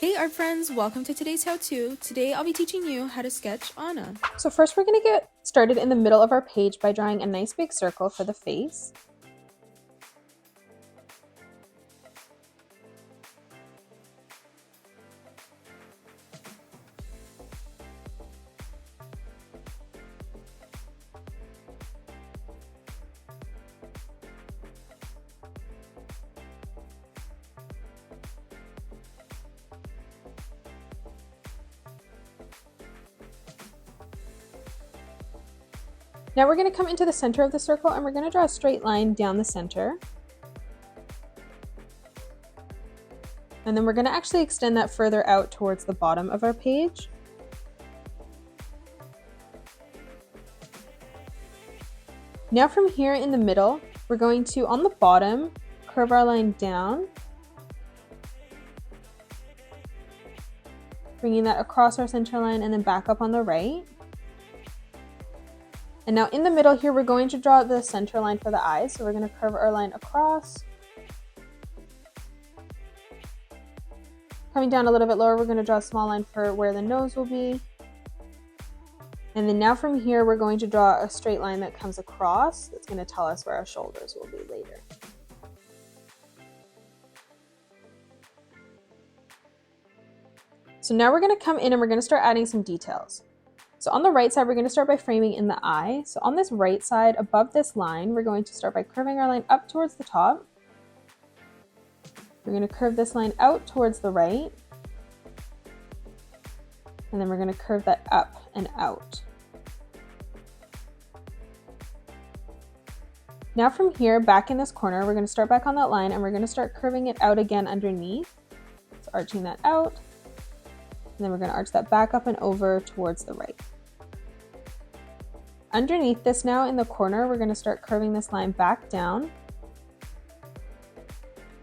Hey art friends, welcome to today's how-to. Today I'll be teaching you how to sketch Anna. So first we're going to get started in the middle of our page by drawing a nice big circle for the face. Now we're going to come into the center of the circle and we're going to draw a straight line down the center. And then we're going to actually extend that further out towards the bottom of our page. Now from here in the middle, we're going to, on the bottom, curve our line down, bringing that across our center line and then back up on the right. And now in the middle here, we're going to draw the center line for the eyes. So we're going to curve our line across. Coming down a little bit lower, we're going to draw a small line for where the nose will be. And then now from here, we're going to draw a straight line that comes across. That's going to tell us where our shoulders will be later. So now we're going to come in and we're going to start adding some details. So on the right side, we're going to start by framing in the eye. So on this right side, above this line, we're going to start by curving our line up towards the top. We're going to curve this line out towards the right. And then we're going to curve that up and out. Now from here, back in this corner, we're going to start back on that line and we're going to start curving it out again underneath. So arching that out. And then we're going to arch that back up and over towards the right. Underneath this now in the corner, we're going to start curving this line back down.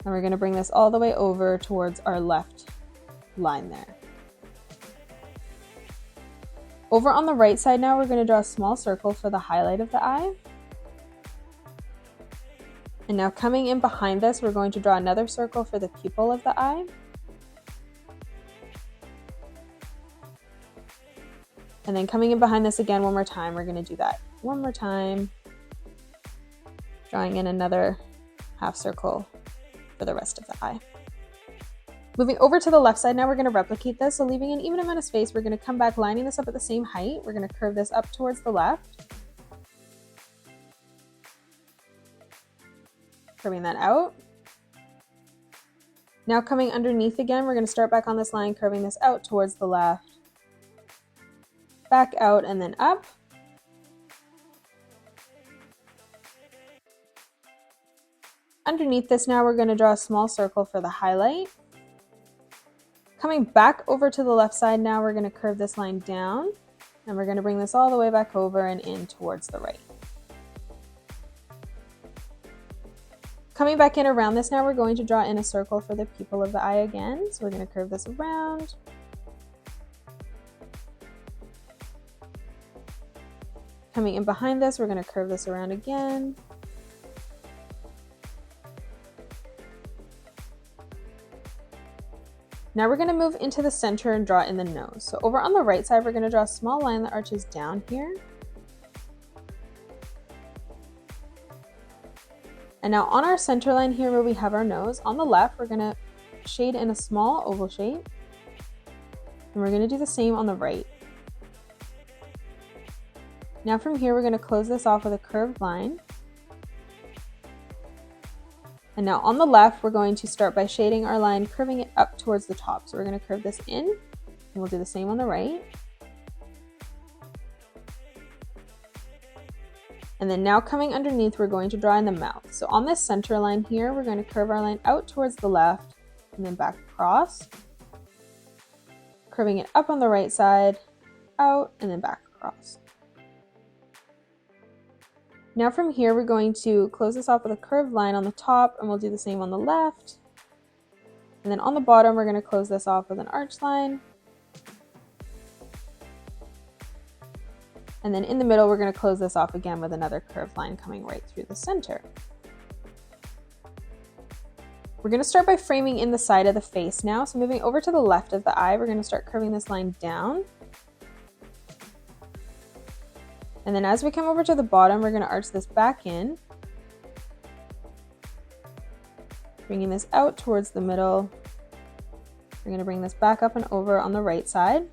And we're going to bring this all the way over towards our left line there. Over on the right side now, we're going to draw a small circle for the highlight of the eye. And now coming in behind this, we're going to draw another circle for the pupil of the eye. And then coming in behind this again one more time, we're going to do that one more time, drawing in another half circle for the rest of the eye. Moving over to the left side now, we're going to replicate this. So leaving an even amount of space, we're going to come back, lining this up at the same height. We're going to curve this up towards the left. Curving that out. Now coming underneath again, we're going to start back on this line, curving this out towards the left. Back out and then up. Underneath this now, we're going to draw a small circle for the highlight. Coming back over to the left side now, we're going to curve this line down and we're going to bring this all the way back over and in towards the right. Coming back in around this now, we're going to draw in a circle for the pupil of the eye again. So we're going to curve this around. Coming in behind this, we're going to curve this around again. Now we're going to move into the center and draw in the nose. So over on the right side, we're going to draw a small line that arches down here. And now on our center line here where we have our nose, on the left, we're going to shade in a small oval shape. And we're going to do the same on the right. Now from here, we're going to close this off with a curved line. And now on the left, we're going to start by shading our line, curving it up towards the top. So we're going to curve this in, and we'll do the same on the right. And then now coming underneath, we're going to draw in the mouth. So on this center line here, we're going to curve our line out towards the left and then back across. Curving it up on the right side, out, and then back across. Now from here, we're going to close this off with a curved line on the top, and we'll do the same on the left. And then on the bottom, we're going to close this off with an arch line. And then in the middle, we're going to close this off again with another curved line coming right through the center. We're going to start by framing in the side of the face now. So moving over to the left of the eye, we're going to start curving this line down. And then as we come over to the bottom, we're going to arch this back in, bringing this out towards the middle. We're going to bring this back up and over on the right side,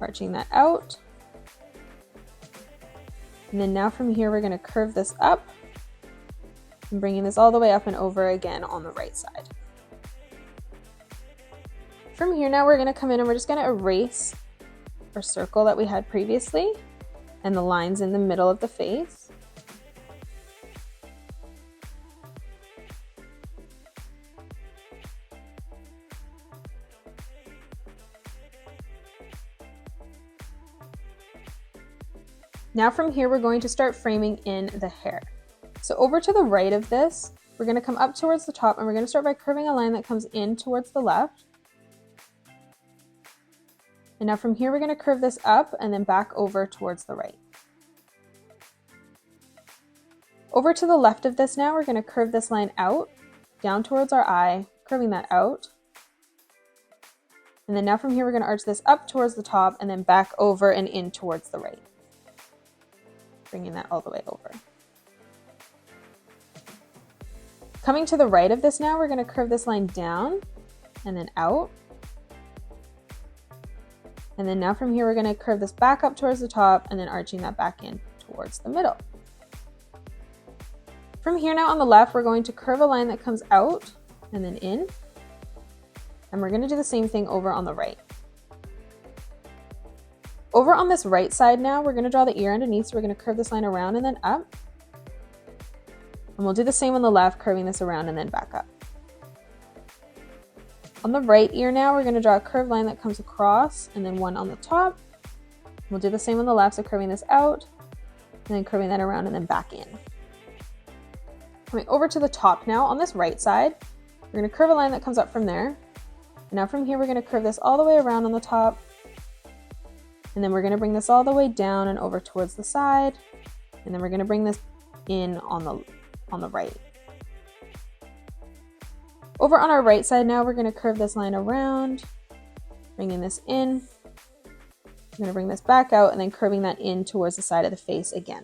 arching that out. And then now from here, we're going to curve this up and bringing this all the way up and over again on the right side. From here now, we're going to come in and we're just going to erase our circle that we had previously and the lines in the middle of the face. Now from here, we're going to start framing in the hair. So over to the right of this, we're going to come up towards the top and we're going to start by curving a line that comes in towards the left. And now from here, we're going to curve this up and then back over towards the right. Over to the left of this now, we're going to curve this line out, down towards our eye, curving that out. And then now from here, we're going to arch this up towards the top and then back over and in towards the right. Bringing that all the way over. Coming to the right of this now, we're going to curve this line down and then out. And then now from here, we're going to curve this back up towards the top and then arching that back in towards the middle. From here now on the left, we're going to curve a line that comes out and then in. And we're going to do the same thing over on the right. Over on this right side now, we're going to draw the ear underneath, so we're going to curve this line around and then up. And we'll do the same on the left, curving this around and then back up. On the right ear now, we're going to draw a curved line that comes across and then one on the top. We'll do the same on the left, so curving this out and then curving that around and then back in. Coming over to the top now, on this right side, we're going to curve a line that comes up from there. And now from here, we're going to curve this all the way around on the top. And then we're going to bring this all the way down and over towards the side. And then we're going to bring this in on the right. Over on our right side now, we're going to curve this line around, bringing this in. I'm going to bring this back out and then curving that in towards the side of the face again.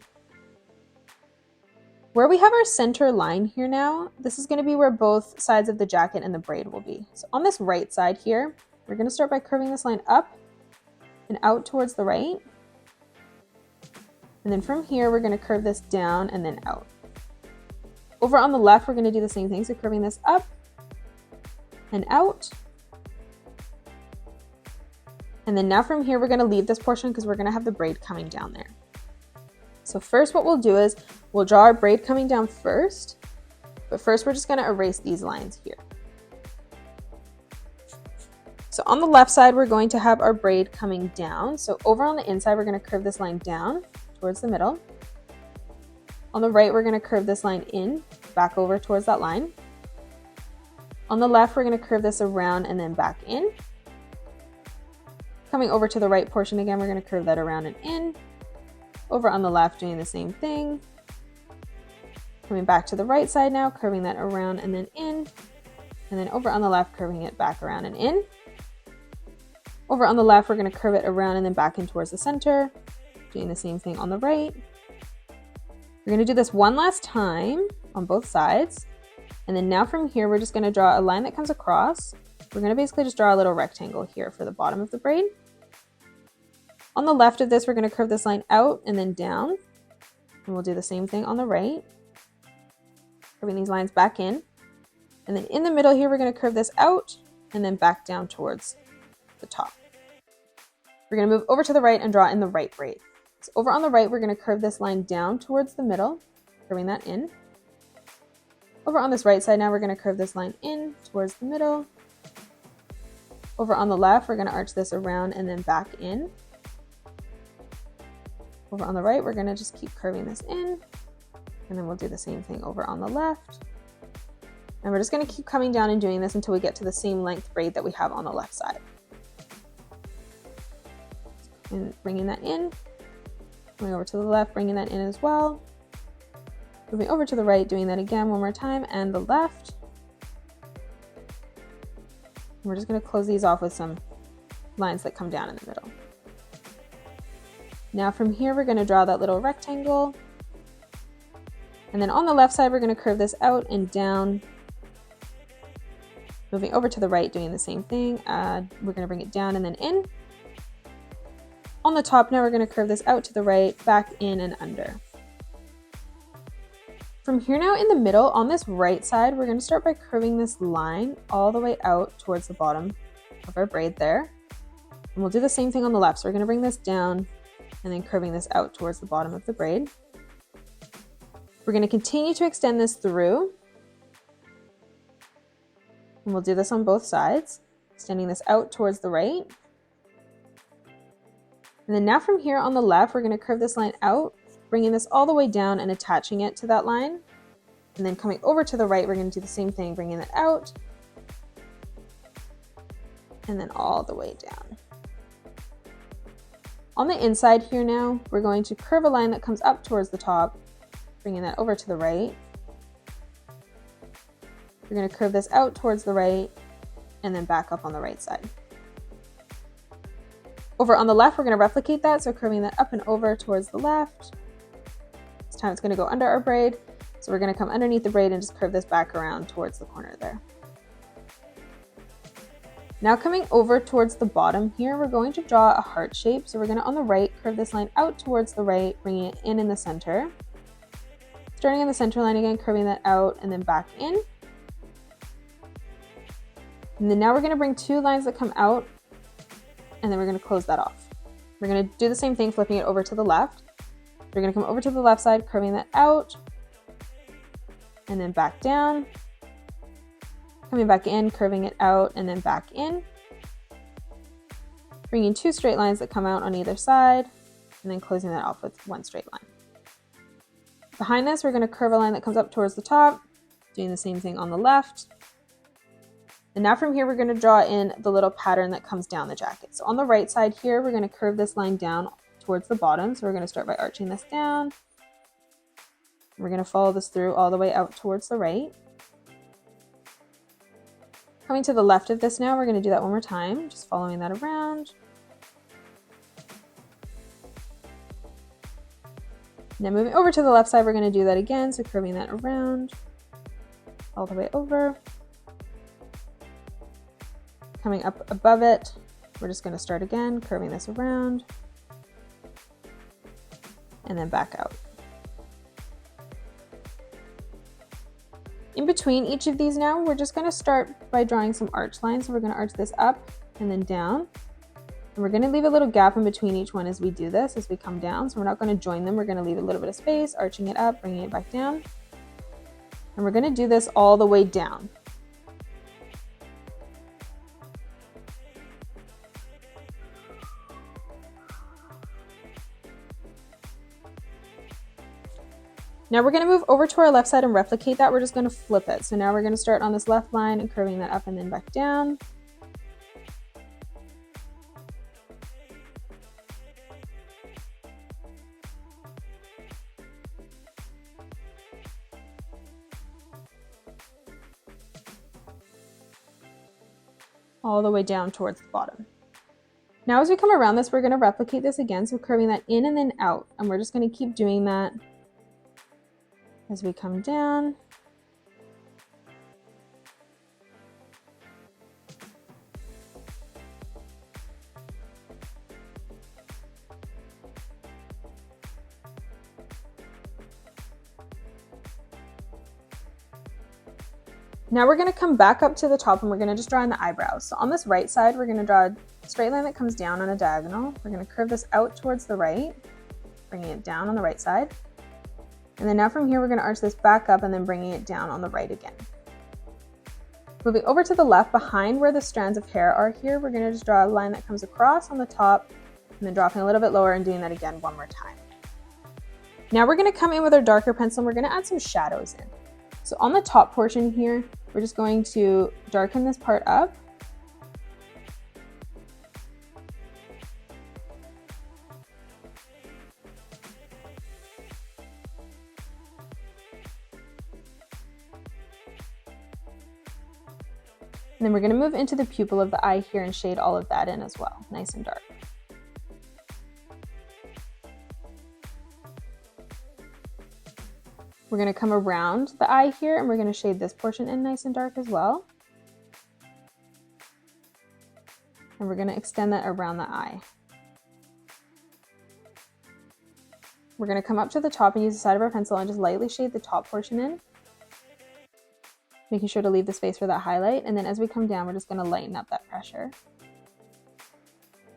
Where we have our center line here now, this is going to be where both sides of the jacket and the braid will be. So on this right side here, we're going to start by curving this line up and out towards the right. And then from here, we're going to curve this down and then out. Over on the left, we're going to do the same thing. So curving this up and out. And then now from here, we're going to leave this portion because we're going to have the braid coming down there. So first what we'll do is we'll draw our braid coming down first, but first we're just going to erase these lines here. So on the left side, we're going to have our braid coming down. So over on the inside, we're going to curve this line down towards the middle. On the right, we're going to curve this line in, back over towards that line. On the left, we're going to curve this around and then back in. Coming over to the right portion again, we're going to curve that around and in. Over on the left, doing the same thing. Coming back to the right side now, curving that around and then in. And then over on the left, curving it back around and in. Over on the left, we're going to curve it around and then back in towards the center. Doing the same thing on the right. We're going to do this one last time on both sides. And then now from here, we're just going to draw a line that comes across. We're going to basically just draw a little rectangle here for the bottom of the braid. On the left of this, we're going to curve this line out and then down. And we'll do the same thing on the right. Curving these lines back in. And then in the middle here, we're going to curve this out and then back down towards the top. We're going to move over to the right and draw in the right braid. So over on the right, we're going to curve this line down towards the middle, curving that in. Over on this right side now, we're going to curve this line in towards the middle. Over on the left, we're going to arch this around and then back in. Over on the right, we're going to just keep curving this in. And then we'll do the same thing over on the left. And we're just going to keep coming down and doing this until we get to the same length braid that we have on the left side. And bringing that in. Coming over to the left, bringing that in as well. Moving over to the right, doing that again one more time, and the left. We're just going to close these off with some lines that come down in the middle. Now from here, we're going to draw that little rectangle. And then on the left side, we're going to curve this out and down. Moving over to the right, doing the same thing. We're going to bring it down and then in. On the top now, we're going to curve this out to the right, back in and under. From here now in the middle, on this right side, we're going to start by curving this line all the way out towards the bottom of our braid there. And we'll do the same thing on the left. So we're going to bring this down and then curving this out towards the bottom of the braid. We're going to continue to extend this through. And we'll do this on both sides, extending this out towards the right. And then now from here on the left, we're going to curve this line out, bringing this all the way down and attaching it to that line. And then coming over to the right, we're going to do the same thing, bringing it out and then all the way down. On the inside here now, we're going to curve a line that comes up towards the top, bringing that over to the right. We're going to curve this out towards the right and then back up on the right side. Over on the left, we're going to replicate that, so curving that up and over towards the left. This time it's going to go under our braid, so we're going to come underneath the braid and just curve this back around towards the corner there. Now coming over towards the bottom here, we're going to draw a heart shape. So we're going to, on the right, curve this line out towards the right, bringing it in the center. Starting in the center line again, curving that out and then back in. And then now we're going to bring two lines that come out and then we're going to close that off. We're going to do the same thing, flipping it over to the left. We're going to come over to the left side, curving that out and then back down. Coming back in, curving it out and then back in. Bringing two straight lines that come out on either side and then closing that off with one straight line. Behind this, we're going to curve a line that comes up towards the top, doing the same thing on the left. And now from here, we're going to draw in the little pattern that comes down the jacket. So on the right side here, we're going to curve this line down towards the bottom. So we're going to start by arching this down. We're going to follow this through all the way out towards the right. Coming to the left of this now, we're going to do that one more time, just following that around. Now moving over to the left side, we're going to do that again. So curving that around all the way over. Coming up above it, we're just going to start again, curving this around and then back out. In between each of these now, we're just going to start by drawing some arch lines. So we're going to arch this up and then down. And we're going to leave a little gap in between each one as we do this, as we come down. So we're not going to join them. We're going to leave a little bit of space, arching it up, bringing it back down. And we're going to do this all the way down. Now we're going to move over to our left side and replicate that. We're just going to flip it. So now we're going to start on this left line and curving that up and then back down. All the way down towards the bottom. Now as we come around this, we're going to replicate this again. So curving that in and then out. And we're just going to keep doing that as we come down. Now we're going to come back up to the top and we're going to just draw in the eyebrows. So on this right side, we're going to draw a straight line that comes down on a diagonal. We're going to curve this out towards the right, bringing it down on the right side. And then now from here, we're going to arch this back up and then bringing it down on the right again. Moving over to the left, behind where the strands of hair are here, we're going to just draw a line that comes across on the top and then dropping a little bit lower and doing that again one more time. Now we're going to come in with our darker pencil and we're going to add some shadows in. So on the top portion here, we're just going to darken this part up. And then we're going to move into the pupil of the eye here and shade all of that in as well, nice and dark. We're going to come around the eye here and we're going to shade this portion in nice and dark as well. And we're going to extend that around the eye. We're going to come up to the top and use the side of our pencil and just lightly shade the top portion in, making sure to leave the space for that highlight. And then as we come down, we're just going to lighten up that pressure.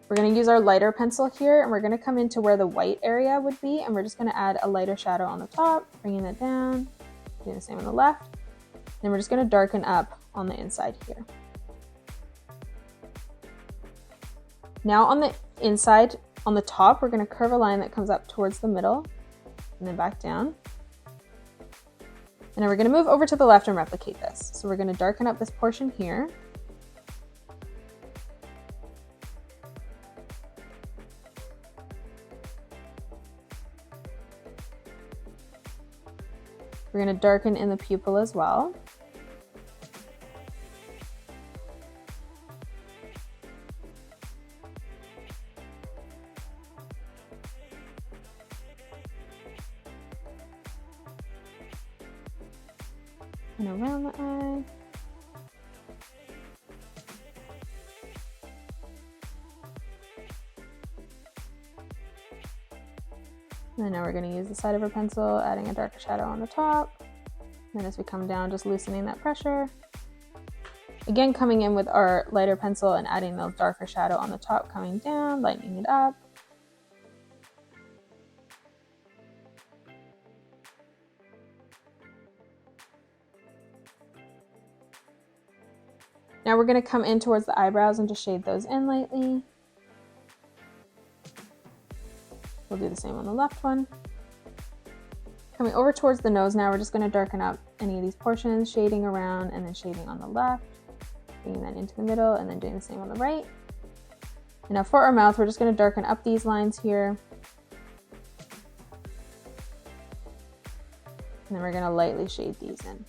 We're going to use our lighter pencil here and we're going to come into where the white area would be, and we're just going to add a lighter shadow on the top, bringing that down, doing the same on the left. Then we're just going to darken up on the inside here. Now on the inside, on the top, we're going to curve a line that comes up towards the middle and then back down. And then we're going to move over to the left and replicate this. So we're going to darken up this portion here. We're going to darken in the pupil as well. And around the eye. And now we're going to use the side of our pencil, adding a darker shadow on the top. And as we come down, just loosening that pressure. Again, coming in with our lighter pencil and adding the darker shadow on the top, coming down, lightening it up. Now we're going to come in towards the eyebrows and just shade those in lightly. We'll do the same on the left one. Coming over towards the nose now, we're just going to darken up any of these portions, shading around and then shading on the left, bringing that into the middle and then doing the same on the right. And now for our mouth, we're just going to darken up these lines here. And then we're going to lightly shade these in.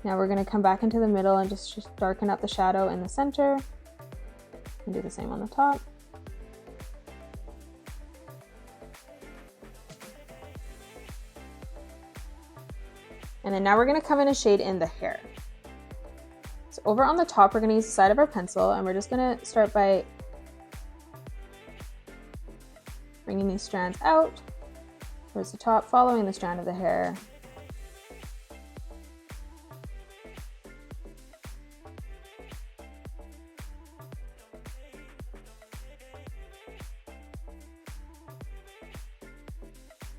Now we're going to come back into the middle and just darken up the shadow in the center and do the same on the top. And then now we're going to come in and shade in the hair. So over on the top, we're going to use the side of our pencil and we're just going to start by bringing these strands out towards the top, following the strand of the hair.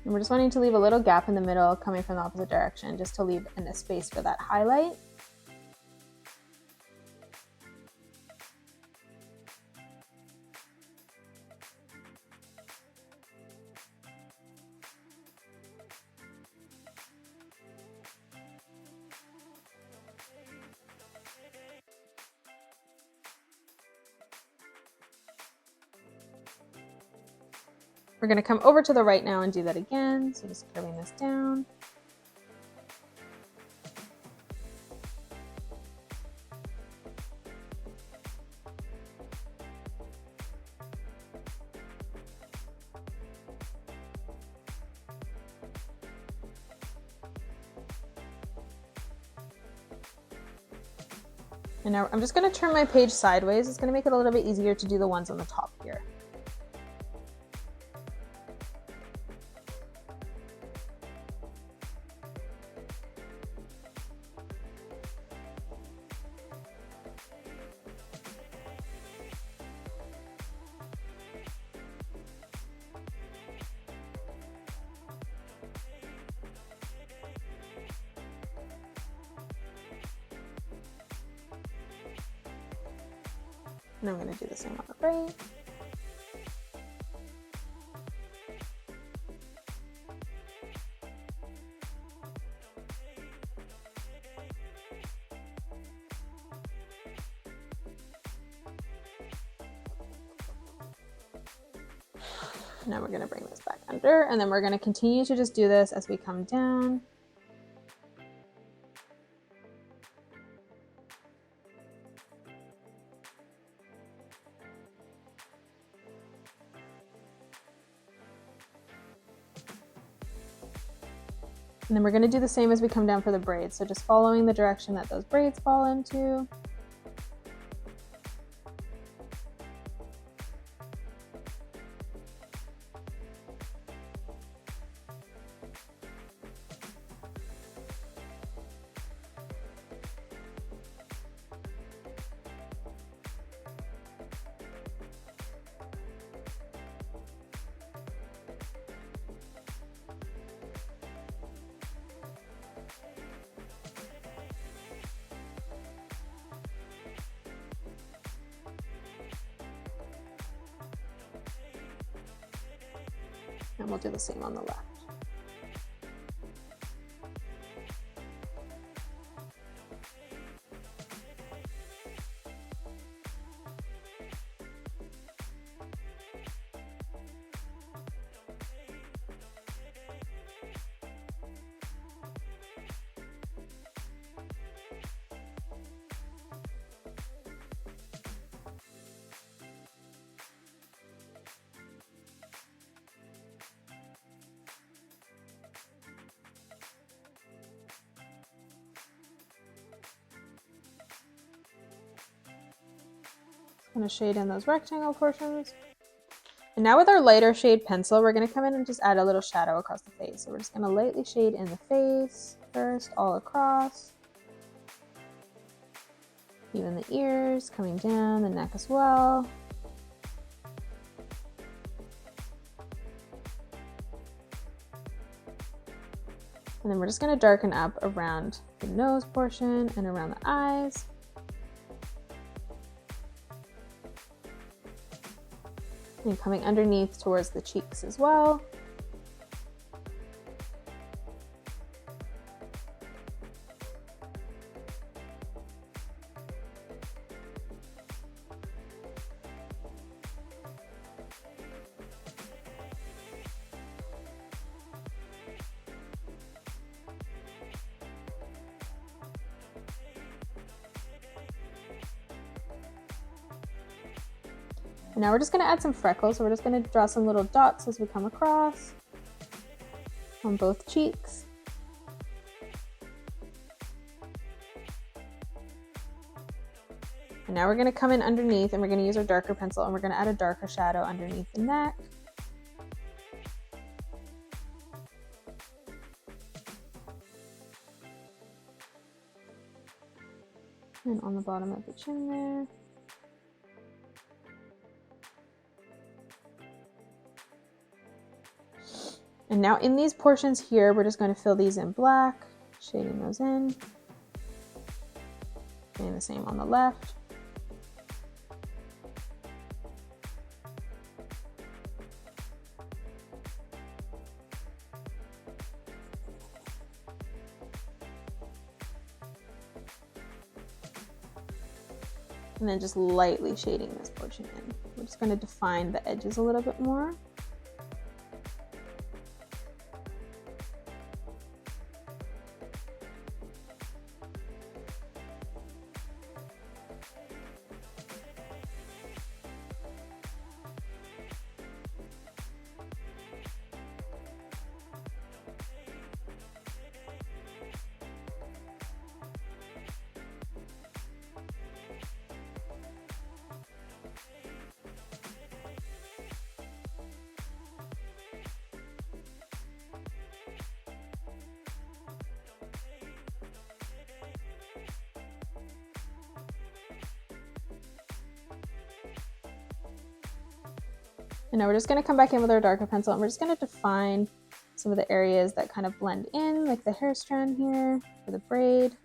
And we're just wanting to leave a little gap in the middle coming from the opposite direction, just to leave in a space for that highlight. We're going to come over to the right now and do that again. So just curving this down. And now I'm just going to turn my page sideways. It's going to make it a little bit easier to do the ones on the top here. And I'm going to do the same on the right. Now we're going to bring this back under, and then we're going to continue to just do this as we come down. And then we're going to do the same as we come down for the braids. So just following the direction that those braids fall into. And we'll do the same on the left. I'm going to shade in those rectangle portions. And now with our lighter shade pencil, we're going to come in and just add a little shadow across the face. So we're just going to lightly shade in the face first, all across. Even the ears, coming down, the neck as well. And then we're just going to darken up around the nose portion and around the eyes. And coming underneath towards the cheeks as well. And now we're just going to add some freckles. So we're just going to draw some little dots as we come across on both cheeks. And now we're going to come in underneath and we're going to use our darker pencil and we're going to add a darker shadow underneath the neck. And on the bottom of the chin there. And now in these portions here, we're just going to fill these in black, shading those in. And the same on the left. And then just lightly shading this portion in. We're just going to define the edges a little bit more. And now we're just going to come back in with our darker pencil and we're just going to define some of the areas that kind of blend in, like the hair strand here for the braid.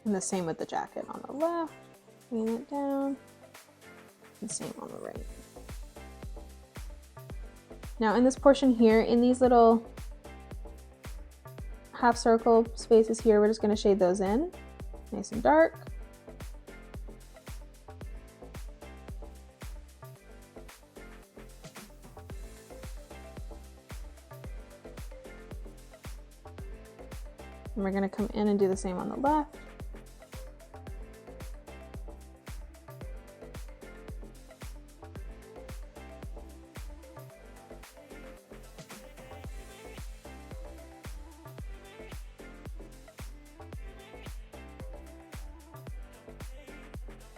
And the same with the jacket on the left, bringing it down. And same on the right. Now in this portion here, in these little half circle spaces here, we're just going to shade those in, nice and dark. And we're going to come in and do the same on the left.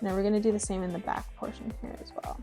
Now we're going to do the same in the back portion here as well.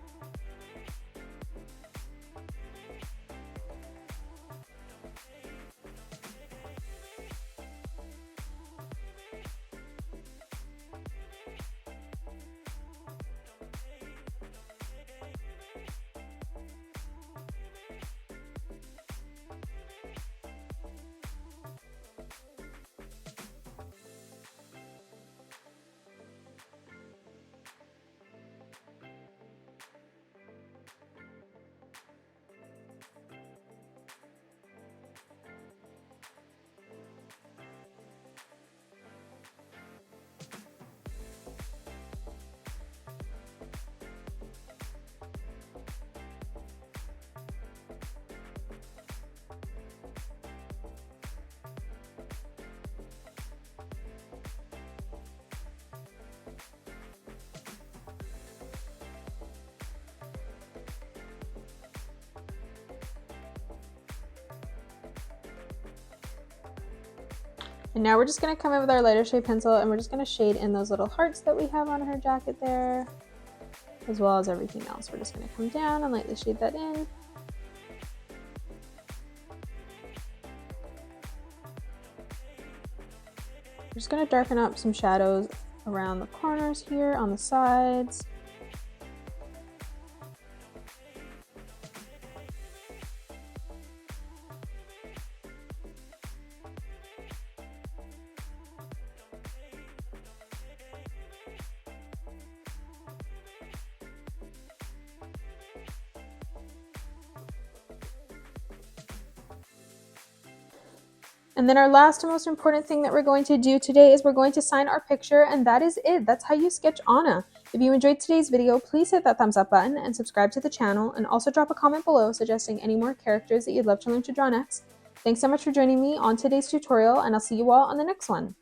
And now we're just going to come in with our lighter shade pencil and we're just going to shade in those little hearts that we have on her jacket there, as well as everything else. We're just going to come down and lightly shade that in. We're just going to darken up some shadows around the corners here on the sides. And then our last and most important thing that we're going to do today is we're going to sign our picture, and that is it. That's how you sketch Anna. If you enjoyed today's video, please hit that thumbs up button and subscribe to the channel, and also drop a comment below suggesting any more characters that you'd love to learn to draw next. Thanks so much for joining me on today's tutorial, and I'll see you all on the next one.